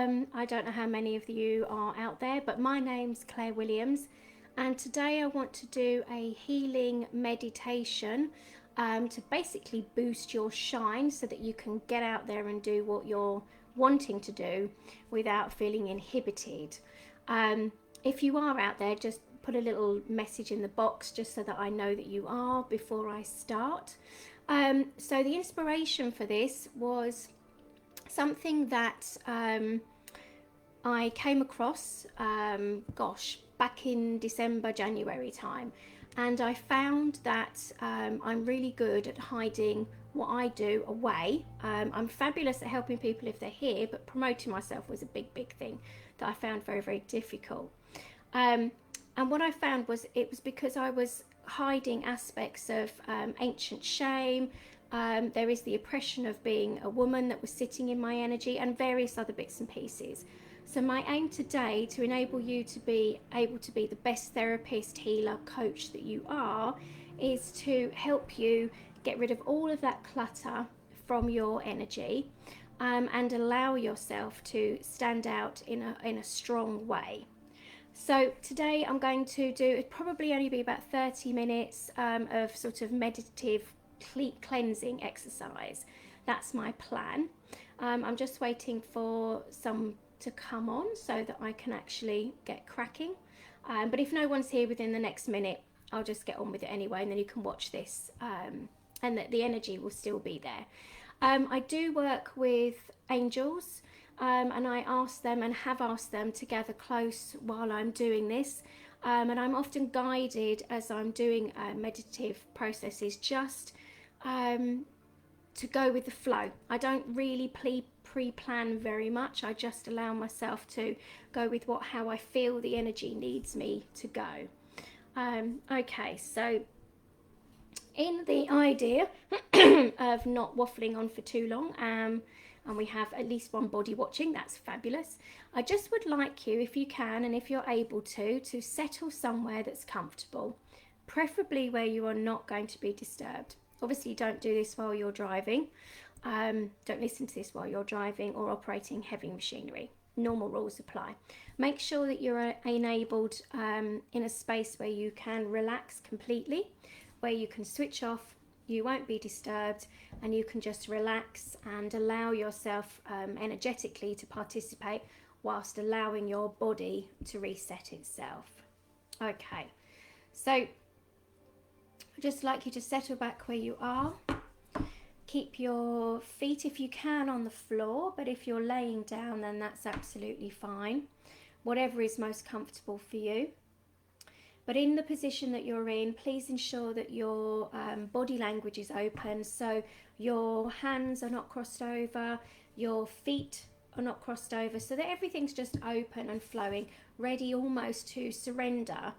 I don't know how many of you are out there, but my name's Claire Williams, and today I want to do a healing meditation to basically boost your shine so that you can get out there and do what you're wanting to do without feeling inhibited. If you are out there, just put a little message in the box just so that I know that you are before I start. So the inspiration for this was something that I came across, back in December, January time. And I found that I'm really good at hiding what I do away. I'm fabulous at helping people if they're here, but promoting myself was a big thing that I found very difficult. And what I found was it was because I was hiding aspects of ancient shame. There is the oppression of being a woman that was sitting in my energy, and various other bits and pieces. So my aim today to enable you to be able to be the best therapist, healer, coach that you are, is to help you get rid of all of that clutter from your energy, and allow yourself to stand out in a strong way. So today I'm going to do, it probably only be about 30 minutes of sort of meditative cleansing exercise. That's my plan. I'm just waiting for some to come on so that I can actually get cracking. But if no one's here within the next minute, I'll just get on with it anyway, and then you can watch this, and that the energy will still be there. I do work with angels, and I ask them and have asked them to gather close while I'm doing this. And I'm often guided as I'm doing meditative processes just to go with the flow. I don't really pre-plan very much. I just allow myself to go with how I feel the energy needs me to go. Okay, so in the idea of not waffling on for too long, and we have at least one body watching, that's fabulous. I just would like you, if you can and if you're able to settle somewhere that's comfortable, preferably where you are not going to be disturbed. Obviously don't do this while you're driving. Don't listen to this while you're driving or operating heavy machinery. Normal rules apply. Make sure that you're enabled in a space where you can relax completely, where you can switch off, you won't be disturbed, and you can just relax and allow yourself energetically to participate whilst allowing your body to reset itself. Okay, so I'd just like you to settle back where you are. Keep your feet, if you can, on the floor, but if you're laying down, then that's absolutely fine. Whatever is most comfortable for you. But in the position that you're in, please ensure that your body language is open. So your hands are not crossed over, your feet are not crossed over, so that everything's just open and flowing, ready almost to surrender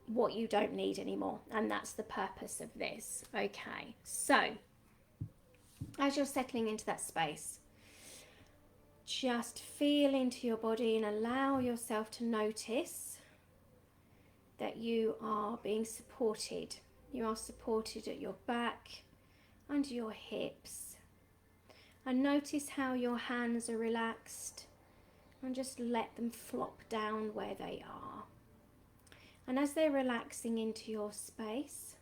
what you don't need anymore. And that's the purpose of this. Okay, so as you're settling into that space, just feel into your body and allow yourself to notice that you are being supported. You are supported at your back, under your hips. And notice how your hands are relaxed, and just let them flop down where they are. And as they're relaxing into your space,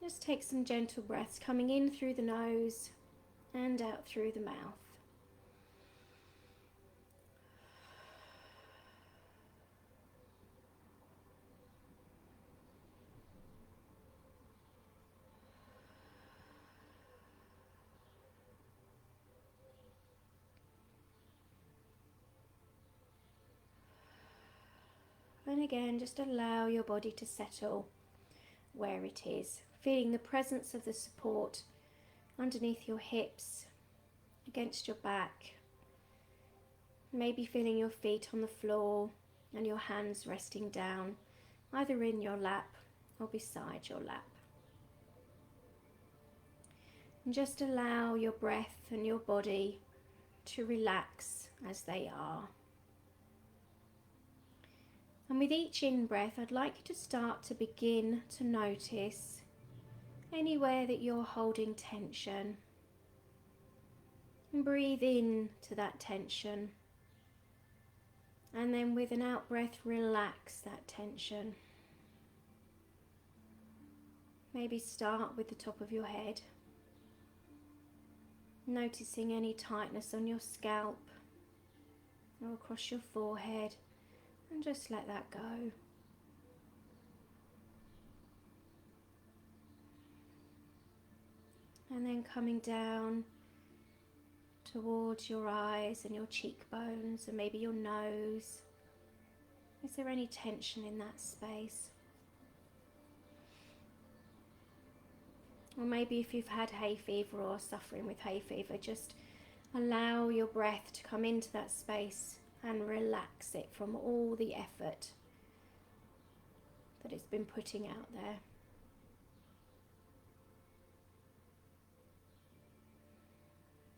just take some gentle breaths coming in through the nose and out through the mouth. And again, just allow your body to settle where it is, feeling the presence of the support underneath your hips, against your back, maybe feeling your feet on the floor and your hands resting down, either in your lap or beside your lap. And just allow your breath and your body to relax as they are. And with each in-breath, I'd like you to start to begin to notice anywhere that you're holding tension, And breathe in to that tension. And then with an out breath, relax that tension. Maybe start with the top of your head, noticing any tightness on your scalp or across your forehead, and just let that go. And then coming down towards your eyes and your cheekbones and maybe your nose. Is there any tension in that space? Or maybe if you've had hay fever or are suffering with hay fever, just allow your breath to come into that space and relax it from all the effort that it's been putting out there.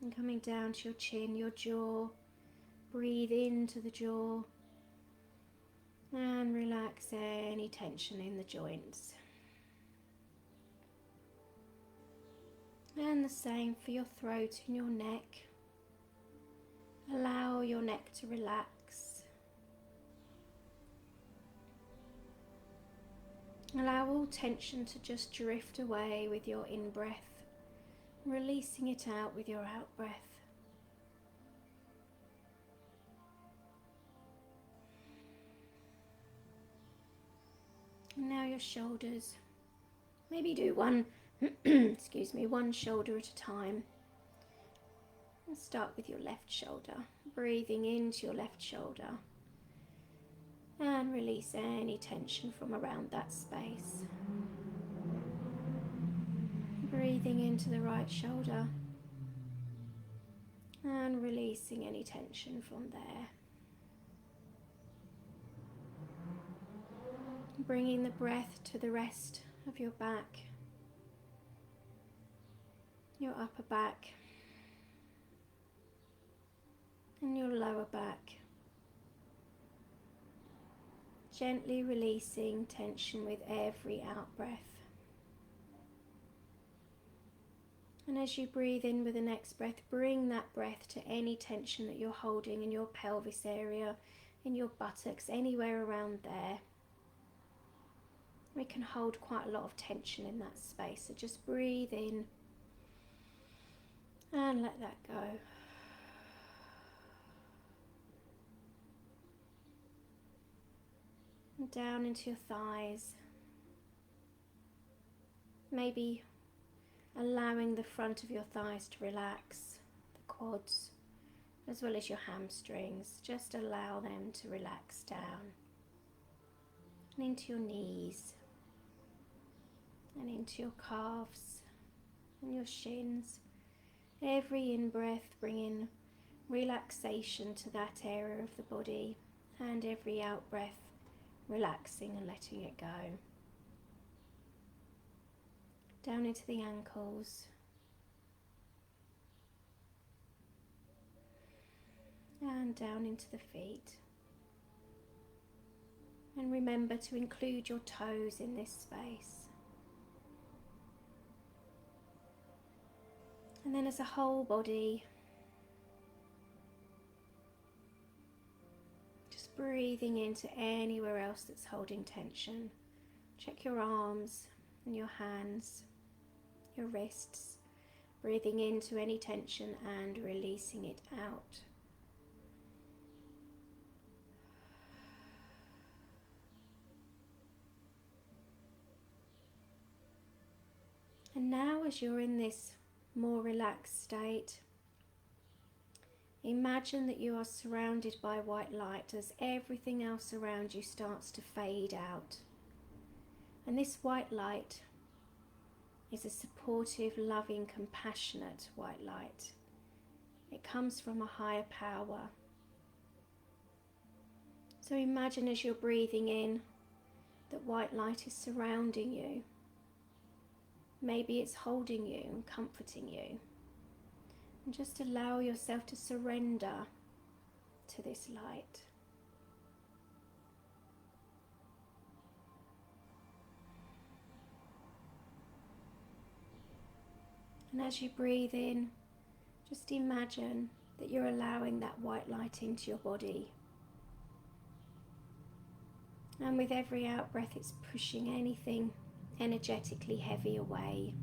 And coming down to your chin, your jaw, breathe into the jaw and relax any tension in the joints. And the same for your throat and your neck. Allow your neck to relax. Allow all tension to just drift away with your in-breath, releasing it out with your out-breath. And now your shoulders. Maybe do one, excuse me, one shoulder at a time. And start with your left shoulder, breathing into your left shoulder. And release any tension from around that space. Breathing into the right shoulder. And releasing any tension from there. Bringing the breath to the rest of your back, your upper back, and your lower back. Gently releasing tension with every out breath. And as you breathe in with the next breath, bring that breath to any tension that you're holding in your pelvis area, in your buttocks, anywhere around there. We can hold quite a lot of tension in that space, so just breathe in and let that go. And down into your thighs, maybe allowing the front of your thighs to relax, the quads, as well as your hamstrings. Just allow them to relax down and into your knees and into your calves and your shins. Every in-breath bringing relaxation to that area of the body, and every out-breath relaxing and letting it go. Down into the ankles, and down into the feet. And remember to include your toes in this space. And then as a whole body, just breathing into anywhere else that's holding tension. Check your arms and your hands, your wrists, breathing into any tension and releasing it out. And now as you're in this more relaxed state, imagine that you are surrounded by white light as everything else around you starts to fade out. And this white light is a supportive, loving, compassionate white light. It comes from a higher power. So imagine as you're breathing in that white light is surrounding you. Maybe it's holding you and comforting you. And just allow yourself to surrender to this light. And as you breathe in, Just imagine that you're allowing that white light into your body. And with every out breath, it's pushing anything energetically heavy away,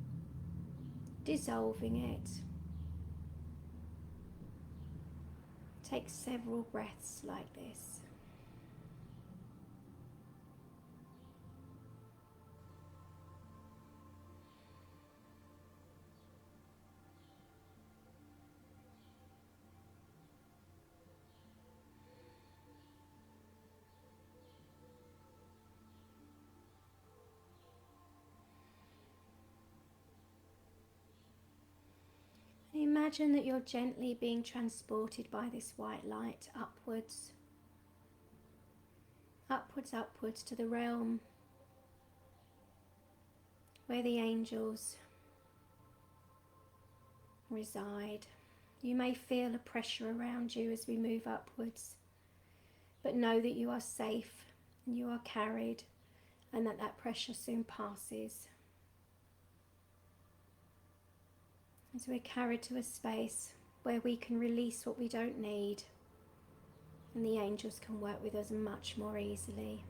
dissolving it. Take several breaths like this. Imagine that you're gently being transported by this white light upwards, upwards, upwards to the realm where the angels reside. You may feel a pressure around you as we move upwards, but know that you are safe and you are carried, and that that pressure soon passes. As we're carried to a space where we can release what we don't need, and the angels can work with us much more easily.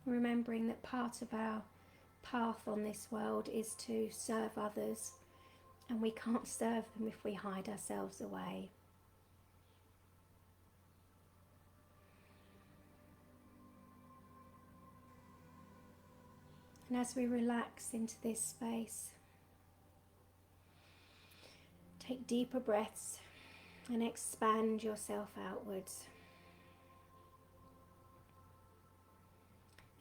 Remembering that part of our path on this world is to serve others, and we can't serve them if we hide ourselves away. And as we relax into this space, take deeper breaths and expand yourself outwards.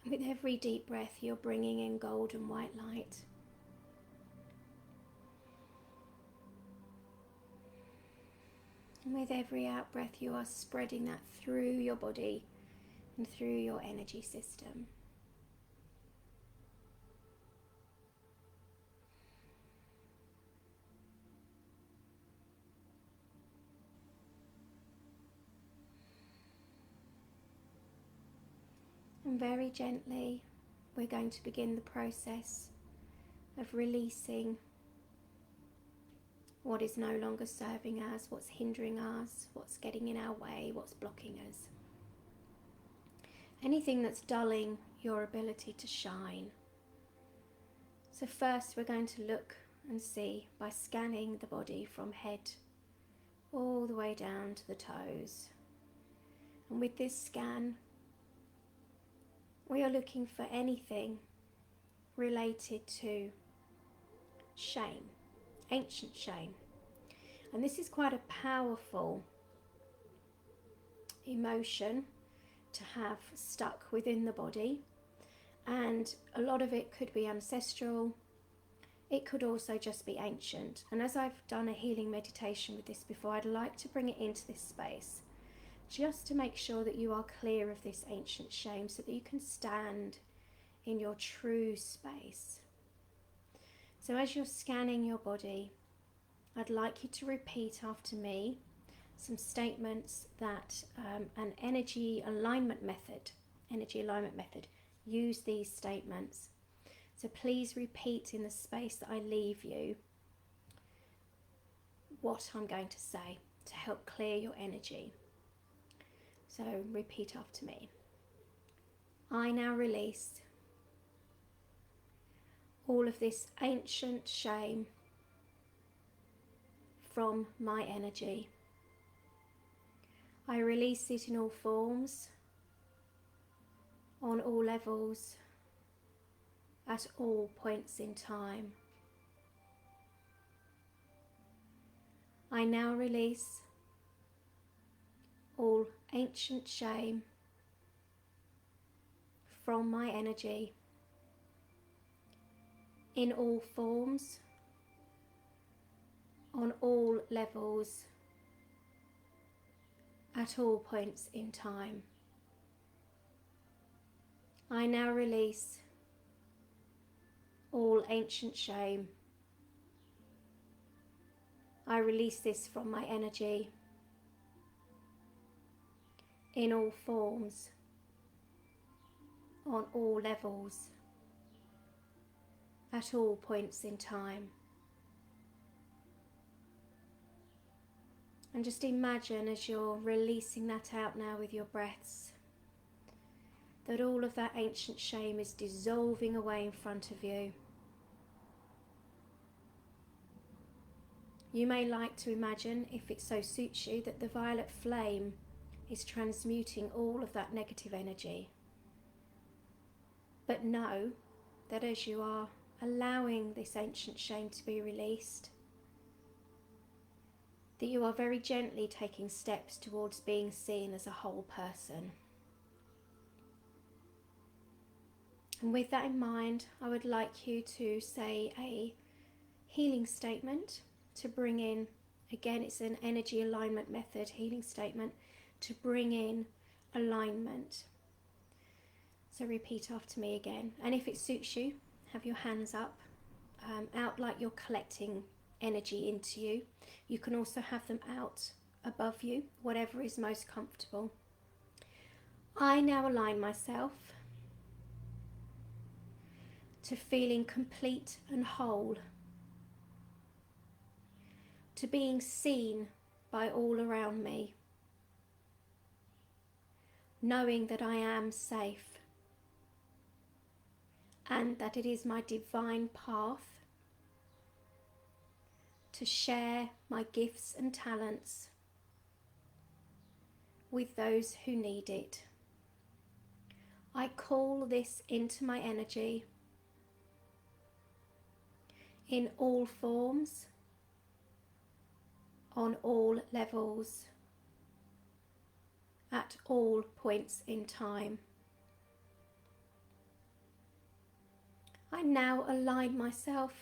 And with every deep breath, you're bringing in golden white light. And with every out breath, you are spreading that through your body and through your energy system. And very gently, we're going to begin the process of releasing what is no longer serving us, what's hindering us, what's getting in our way, what's blocking us. Anything that's dulling your ability to shine. So first we're going to look and see by scanning the body from head all the way down to the toes. And with this scan, we are looking for anything related to shame, ancient shame. And this is quite a powerful emotion to have stuck within the body. And a lot of it could be ancestral. It could also just be ancient. And as I've done a healing meditation with this before, I'd like to bring it into this space, just to make sure that you are clear of this ancient shame so that you can stand in your true space. So as you're scanning your body, I'd like you to repeat after me some statements that an energy alignment method, use these statements. So please repeat in the space that I leave you what I'm going to say to help clear your energy. So repeat after me. I now release all of this ancient shame from my energy. I release it in all forms, on all levels, at all points in time. I now release all ancient shame from my energy in all forms, on all levels, at all points in time. I now release all ancient shame. I release this from my energy in all forms, on all levels, at all points in time. And just imagine as you're releasing that out now with your breaths, that all of that ancient shame is dissolving away in front of you. You may like to imagine, if it so suits you, that the violet flame is transmuting all of that negative energy. But know that as you are allowing this ancient shame to be released, that you are very gently taking steps towards being seen as a whole person. And with that in mind, I would like you to say a healing statement to bring in, again, it's an energy alignment method healing statement, to bring in alignment. So repeat after me again. And if it suits you, have your hands up, out like you're collecting energy into you. You can also have them out above you, whatever is most comfortable. I now align myself to feeling complete and whole, to being seen by all around me, knowing that I am safe and that it is my divine path to share my gifts and talents with those who need it. I call this into my energy in all forms, on all levels, at all points in time. I now align myself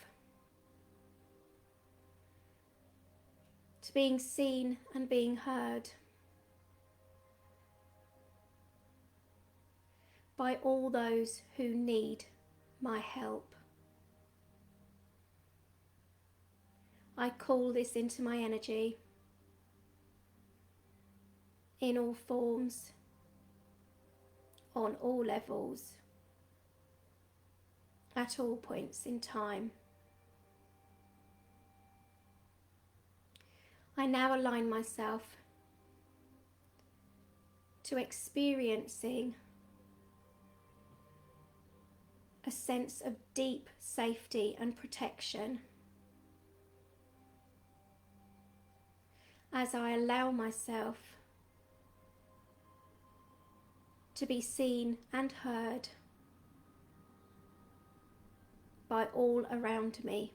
to being seen and being heard by all those who need my help. I call this into my energy in all forms, on all levels, at all points in time. I now align myself to experiencing a sense of deep safety and protection as I allow myself to be seen and heard by all around me.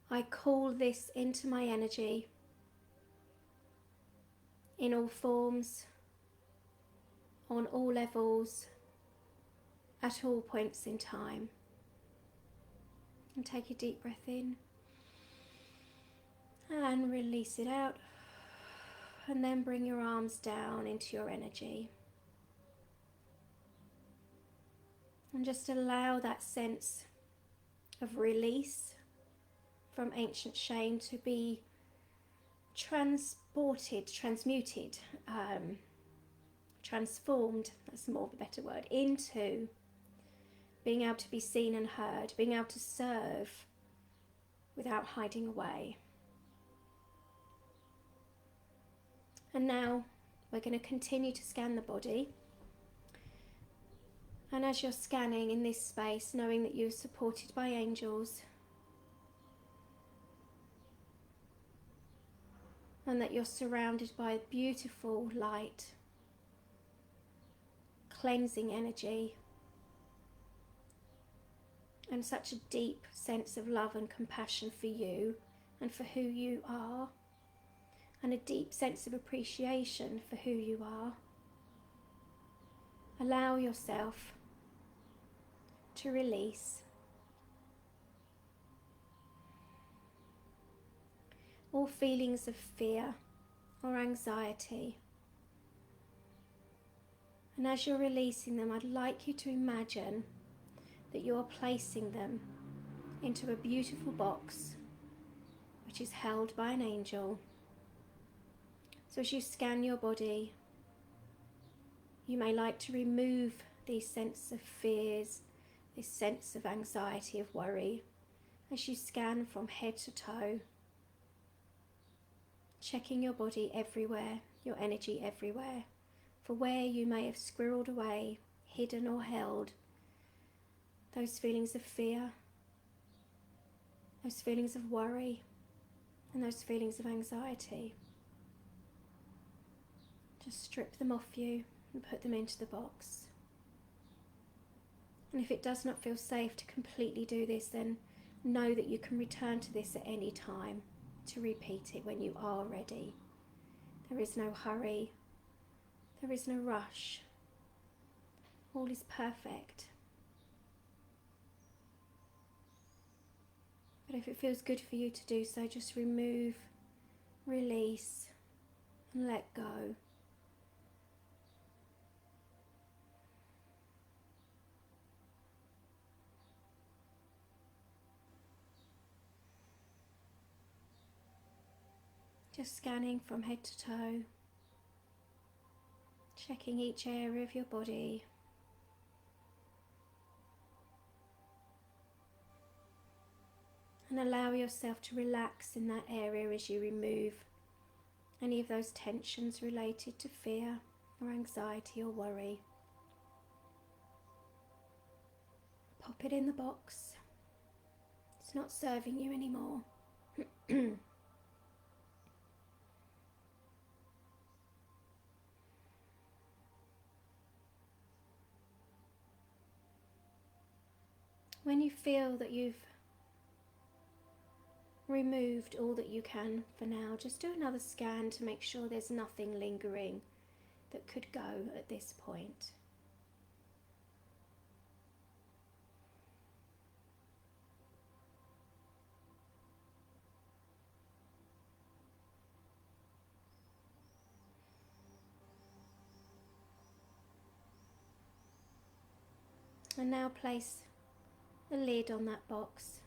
I call this into my energy in all forms, on all levels, at all points in time. And take a deep breath in and release it out, and then bring your arms down into your energy and just allow that sense of release from ancient shame to be transmuted, transformed, that's more of a better word, into being able to be seen and heard, being able to serve without hiding away. And now we're going to continue to scan the body. And as you're scanning in this space, knowing that you're supported by angels and that you're surrounded by beautiful light, cleansing energy, and such a deep sense of love and compassion for you and for who you are, and a deep sense of appreciation for who you are. Allow yourself to release all feelings of fear or anxiety. And as you're releasing them, I'd like you to imagine that you are placing them into a beautiful box which is held by an angel. So as you scan your body, You may like to remove these sense of fears, this sense of anxiety, of worry, as you scan from head to toe, checking your body everywhere, your energy everywhere, for where you may have squirreled away, hidden or held those feelings of fear, those feelings of worry, and those feelings of anxiety. Just strip them off you and put them into the box. And if it does not feel safe to completely do this, then know that you can return to this at any time to repeat it when you are ready. There is no hurry. There is no rush. All is perfect. But if it feels good for you to do so, just remove, release, and let go. Just scanning from head to toe, checking each area of your body. And allow yourself to relax in that area as you remove any of those tensions related to fear or anxiety or worry. Pop it in the box. It's not serving you anymore. When you feel that you've removed all that you can for now, just do another scan to make sure there's nothing lingering that could go at this point. And now place the lid on that box,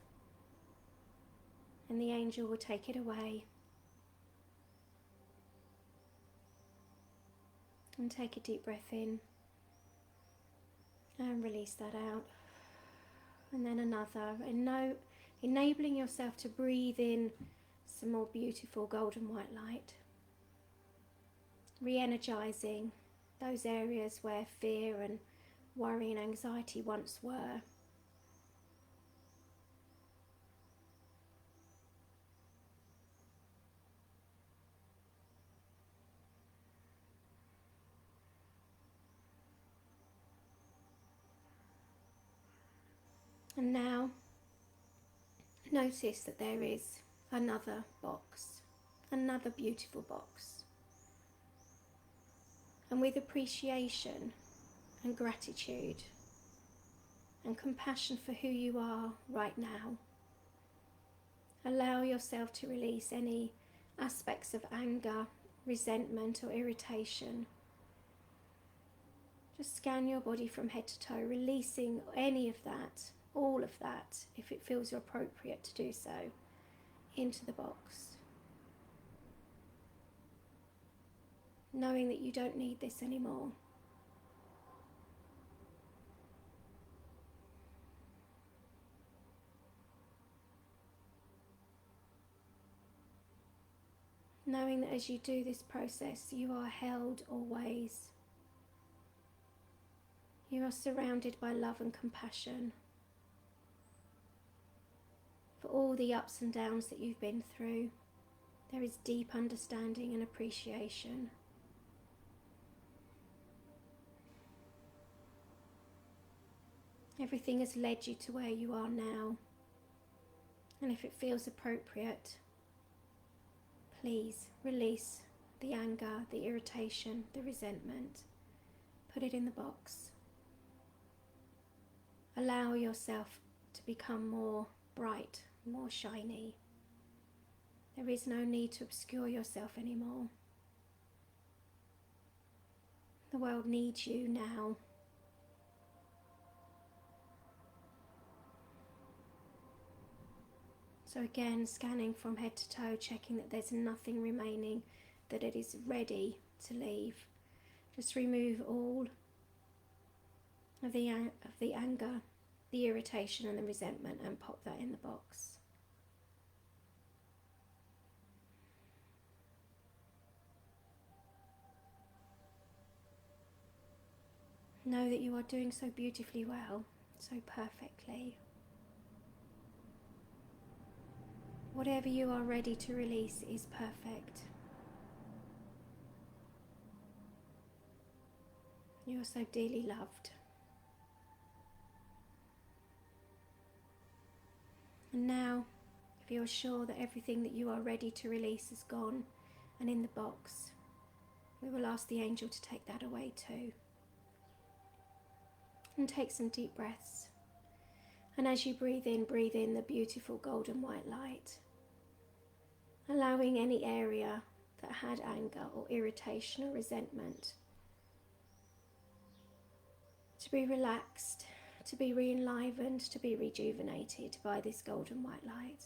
and the angel will take it away. And take a deep breath in and release that out. And then another, enabling yourself to breathe in some more beautiful golden white light, re-energizing those areas where fear and worry and anxiety once were. And now notice that there is another box, another beautiful box. And with appreciation and gratitude and compassion for who you are right now, allow yourself to release any aspects of anger, resentment or irritation. Just scan your body from head to toe, releasing any of that, all of that, if it feels appropriate to do so, into the box. Knowing that you don't need this anymore. Knowing that as you do this process, you are held always. You are surrounded by love and compassion for all the ups and downs that you've been through. There is deep understanding and appreciation. Everything has led you to where you are now. And if it feels appropriate, please release the anger, the irritation, the resentment. Put it in the box. Allow yourself to become more bright, more shiny. There is no need to obscure yourself anymore. The world needs you now. So again, scanning from head to toe, checking that there's nothing remaining, that it is ready to leave. Just remove all of the anger, the irritation and the resentment, and pop that in the box. Know that you are doing so beautifully well, so perfectly. Whatever you are ready to release is perfect. You are so dearly loved. And now, if you are sure that everything that you are ready to release is gone and in the box, we will ask the angel to take that away too. And take some deep breaths. And as you breathe in the beautiful golden white light, allowing any area that had anger or irritation or resentment to be relaxed, to be re-enlivened, to be rejuvenated by this golden white light.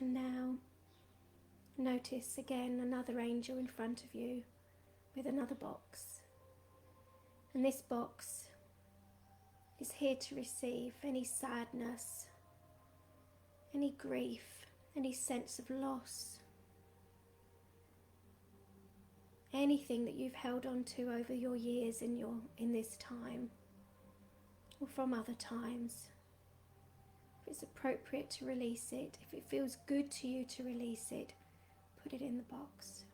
And now, notice again another angel in front of you with another box. And this box is here to receive any sadness, any grief, any sense of loss, anything that you've held on to over your years in this time or from other times. If it's appropriate to release it, if it feels good to you to release it, put it in the box.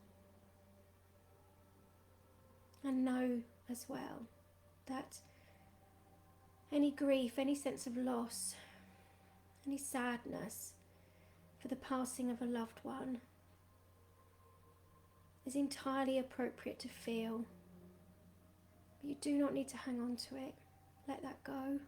And know as well that any grief, any sense of loss, any sadness for the passing of a loved one is entirely appropriate to feel. But you do not need to hang on to it. Let that go.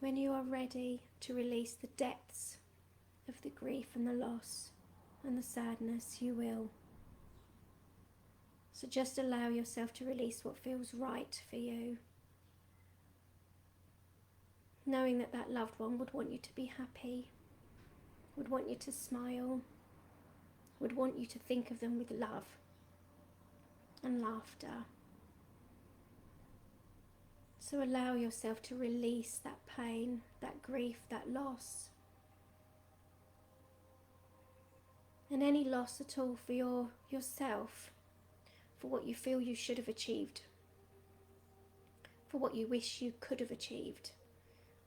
When you are ready to release the depths of the grief and the loss and the sadness, you will. So just allow yourself to release what feels right for you, knowing that that loved one would want you to be happy, would want you to smile, would want you to think of them with love and laughter. So allow yourself to release that pain, that grief, that loss. And any loss at all for yourself, for what you feel you should have achieved, for what you wish you could have achieved.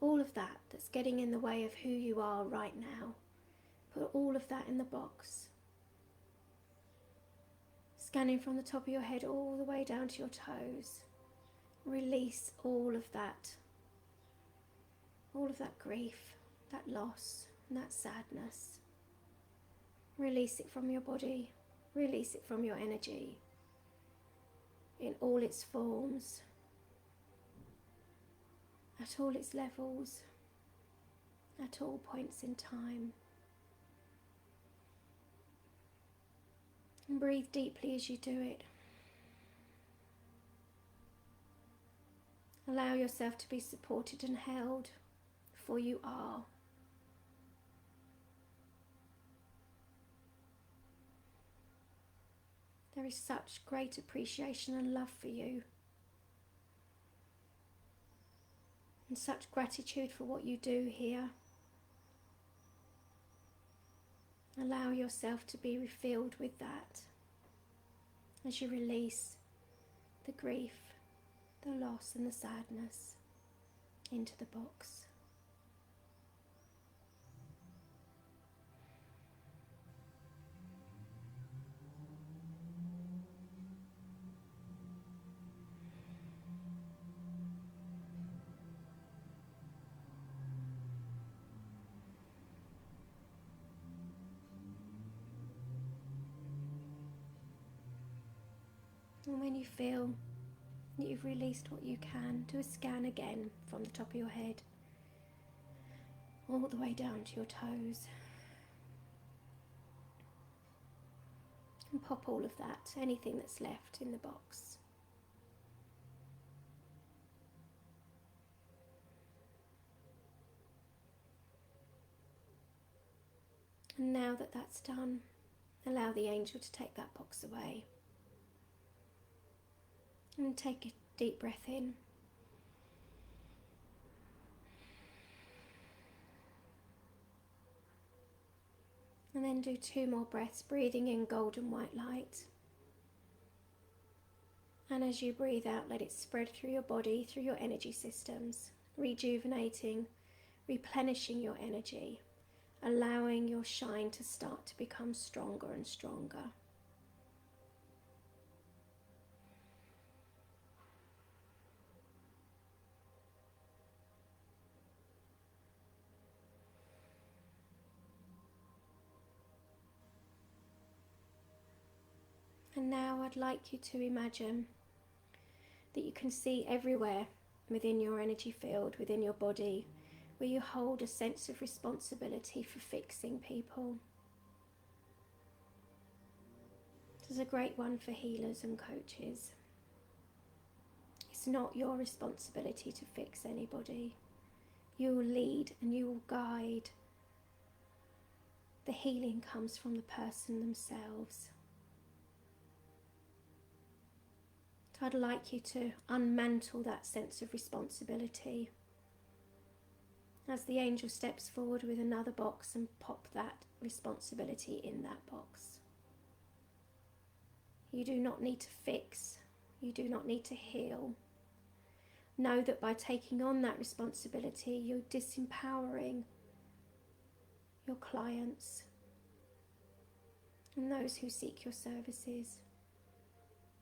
All of that that's getting in the way of who you are right now. Put all of that in the box. Scanning from the top of your head all the way down to your toes. Release all of that grief, that loss, and that sadness. Release it from your body, release it from your energy, in all its forms, at all its levels, at all points in time. And breathe deeply as you do it. Allow yourself to be supported and held, for you are. There is such great appreciation and love for you, and such gratitude for what you do here. Allow yourself to be refilled with that as you release the grief, the loss and the sadness into the box. And when you feel You've released what you can. Do a scan again from the top of your head all the way down to your toes. And pop all of that, anything that's left in the box. And now that that's done, allow the angel to take that box away. And take a deep breath in. And then do 2 more breaths, breathing in golden white light. And as you breathe out, let it spread through your body, through your energy systems, rejuvenating, replenishing your energy, allowing your shine to start to become stronger and stronger. And now I'd like you to imagine that you can see everywhere within your energy field, within your body, where you hold a sense of responsibility for fixing people. This is a great one for healers and coaches. It's not your responsibility to fix anybody. You will lead and you will guide. The healing comes from the person themselves. So I'd like you to unmantle that sense of responsibility as the angel steps forward with another box and pop that responsibility in that box. You do not need to fix. You do not need to heal. Know that by taking on that responsibility, you're disempowering your clients and those who seek your services.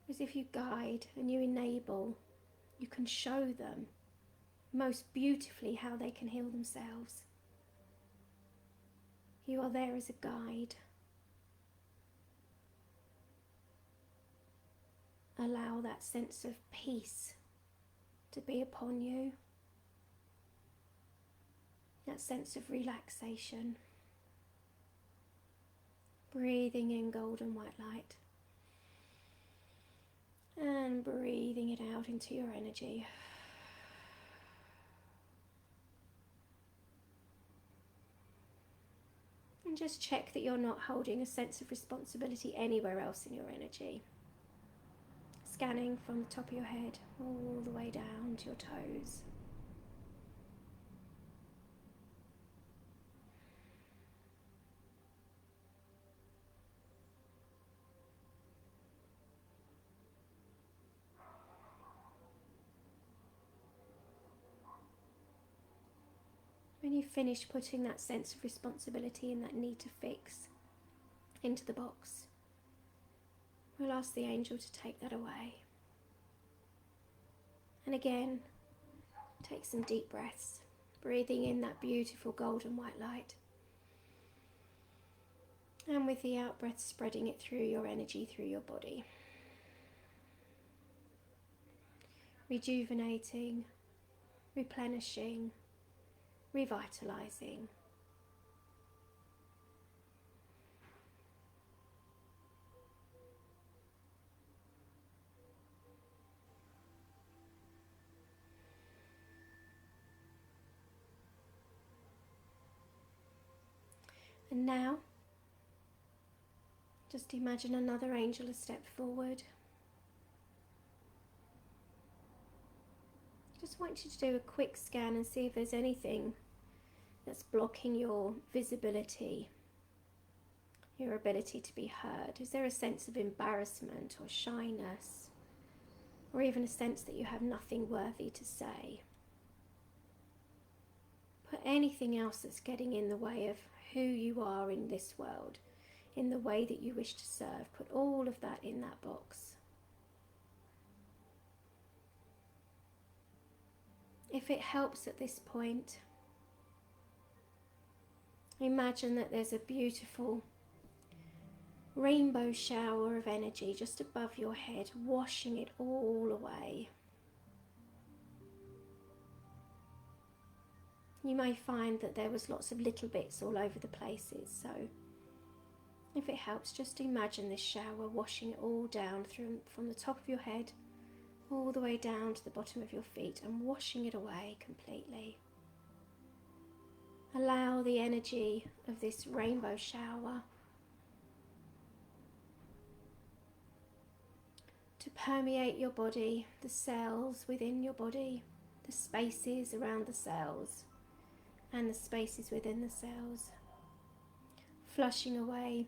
As if you guide and you enable, you can show them most beautifully how they can heal themselves. You are there as a guide. Allow that sense of peace to be upon you, that sense of relaxation. Breathing in golden white light. And breathing it out into your energy. And just check that you're not holding a sense of responsibility anywhere else in your energy. Scanning from the top of your head all the way down to your toes. When you finish putting that sense of responsibility and that need to fix into the box, we'll ask the angel to take that away. And again, take some deep breaths, breathing in that beautiful golden white light. And with the out breath, spreading it through your energy, through your body. Rejuvenating, replenishing, revitalizing. And now, just imagine another angel has stepped forward. Just want you to do a quick scan and see if there's anything that's blocking your visibility, your ability to be heard. Is there a sense of embarrassment or shyness, or even a sense that you have nothing worthy to say? Put anything else that's getting in the way of who you are in this world, in the way that you wish to serve. Put all of that in that box. If it helps at this point, imagine that there's a beautiful rainbow shower of energy just above your head, washing it all away. You may find that there was lots of little bits all over the places, so if it helps, just imagine this shower washing it all down through from the top of your head all the way down to the bottom of your feet and washing it away completely. Allow the energy of this rainbow shower to permeate your body, the cells within your body, the spaces around the cells, and the spaces within the cells, flushing away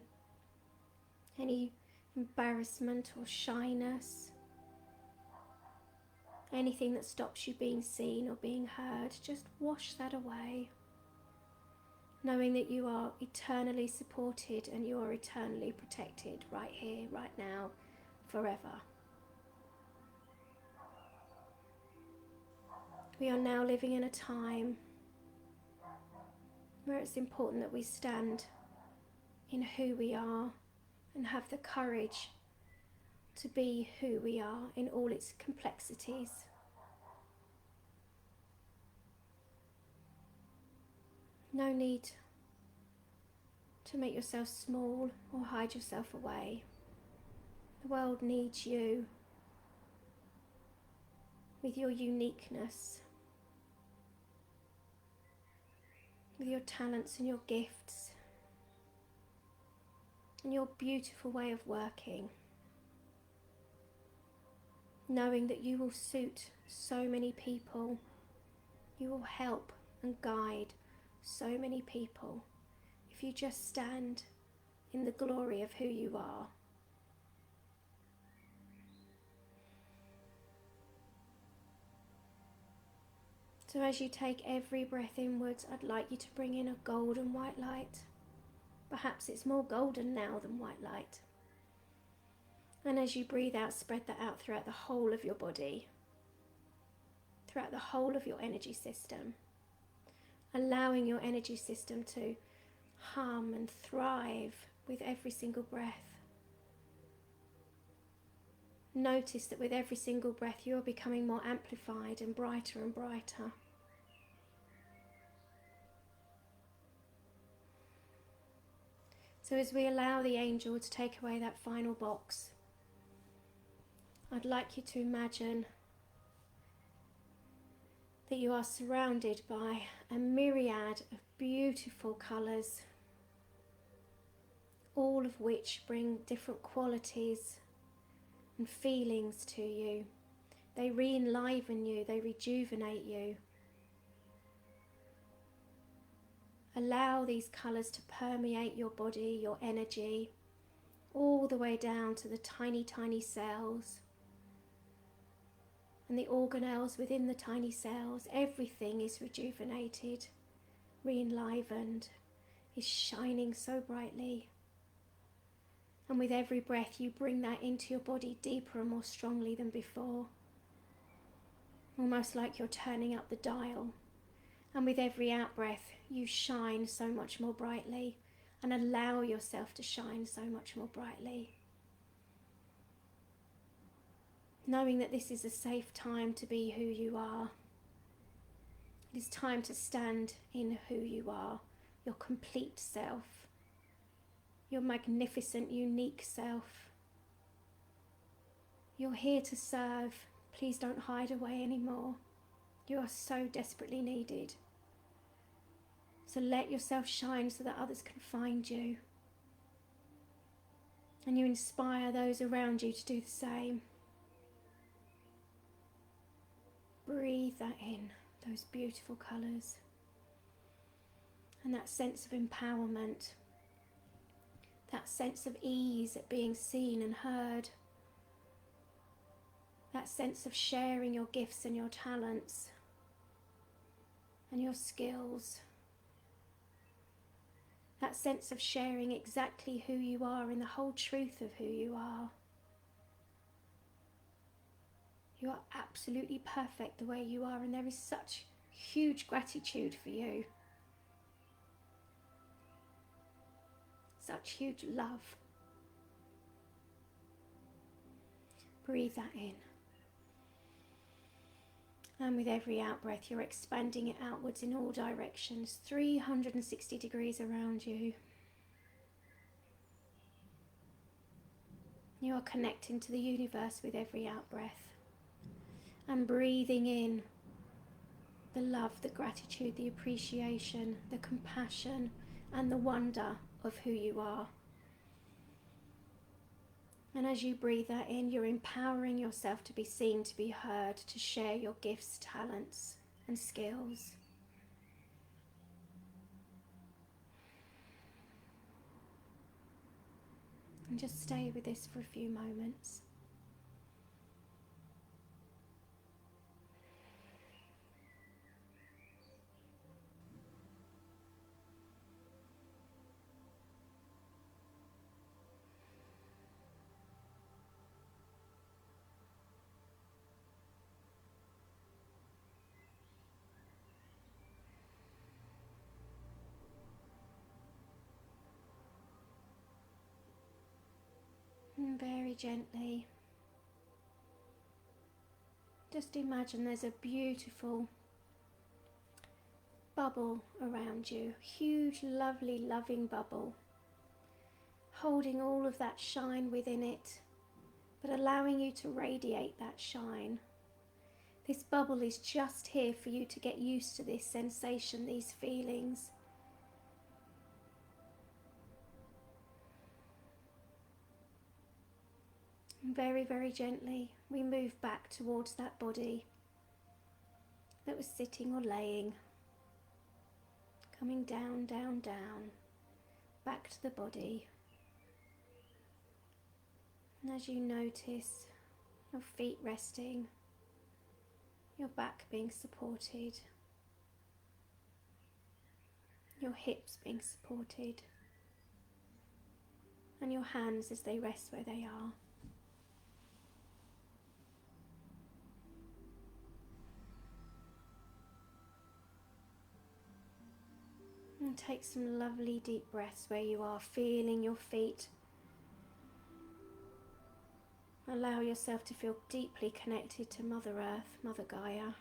any embarrassment or shyness, anything that stops you being seen or being heard. Just wash that away, knowing that you are eternally supported and you are eternally protected right here, right now, forever. We are now living in a time where it's important that we stand in who we are and have the courage to be who we are in all its complexities. No need to make yourself small or hide yourself away. The world needs you with your uniqueness, with your talents and your gifts, and your beautiful way of working, knowing that you will suit so many people, you will help and guide so many people if you just stand in the glory of who you are. So as you take every breath inwards, I'd like you to bring in a golden white light. Perhaps it's more golden now than white light. And as you breathe out, spread that out throughout the whole of your body, throughout the whole of your energy system, allowing your energy system to hum and thrive with every single breath. Notice that with every single breath you are becoming more amplified and brighter and brighter. So as we allow the angel to take away that final box, I'd like you to imagine that you are surrounded by a myriad of beautiful colours, all of which bring different qualities and feelings to you. They re-enliven you, they rejuvenate you. Allow these colours to permeate your body, your energy, all the way down to the tiny, tiny cells and the organelles within the tiny cells. Everything is rejuvenated, re-enlivened, is shining so brightly. And with every breath you bring that into your body deeper and more strongly than before. Almost like you're turning up the dial. And with every out-breath you shine so much more brightly and allow yourself to shine so much more brightly. Knowing that this is a safe time to be who you are. It is time to stand in who you are, your complete self. Your magnificent, unique self. You're here to serve. Please don't hide away anymore. You are so desperately needed. So let yourself shine so that others can find you. And you inspire those around you to do the same. Breathe that in, those beautiful colours. And that sense of empowerment. That sense of ease at being seen and heard. That sense of sharing your gifts and your talents and your skills. That sense of sharing exactly who you are and the whole truth of who you are. You are absolutely perfect the way you are, and there is such huge gratitude for you. Such huge love. Breathe that in. And with every out breath, you're expanding it outwards in all directions, 360 degrees around you. You are connecting to the universe with every out breath. And breathing in the love, the gratitude, the appreciation, the compassion, and the wonder of who you are. And as you breathe that in, you're empowering yourself to be seen, to be heard, to share your gifts, talents, and skills. And just stay with this for a few moments. And very gently, just imagine there's a beautiful bubble around you, huge, lovely, loving bubble, holding all of that shine within it, but allowing you to radiate that shine. This bubble is just here for you to get used to this sensation, these feelings. And very, very gently, we move back towards that body that was sitting or laying, coming down, down, down, back to the body. And as you notice your feet resting, your back being supported, your hips being supported, and your hands as they rest where they are. And take some lovely deep breaths where you are, feeling your feet. Allow yourself to feel deeply connected to Mother Earth, Mother Gaia.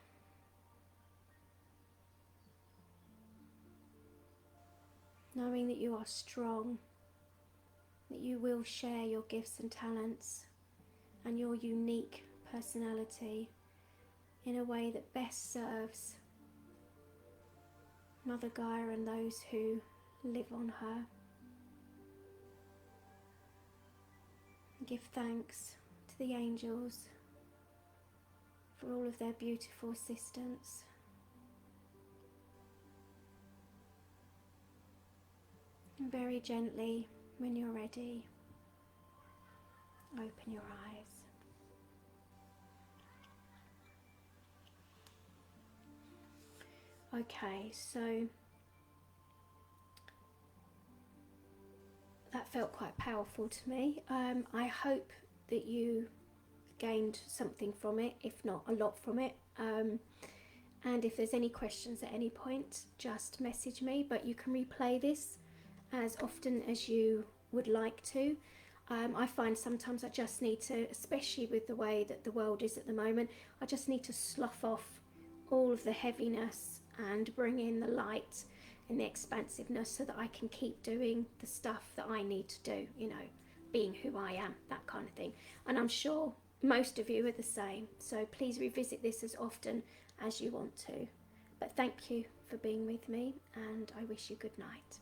Knowing that you are strong, that you will share your gifts and talents and your unique personality in a way that best serves Mother Gaia and those who live on her. Give thanks to the angels for all of their beautiful assistance. And very gently, when you're ready, open your eyes. Okay, so that felt quite powerful to me. I hope that you gained something from it, if not a lot from it. And if there's any questions at any point, just message me, but you can replay this as often as you would like to. I find sometimes I just need to, especially with the way that the world is at the moment, I just need to slough off all of the heaviness and bring in the light and the expansiveness so that I can keep doing the stuff that I need to do, you know, being who I am, that kind of thing. And I'm sure most of you are the same, so please revisit this as often as you want to. But thank you for being with me, and I wish you good night.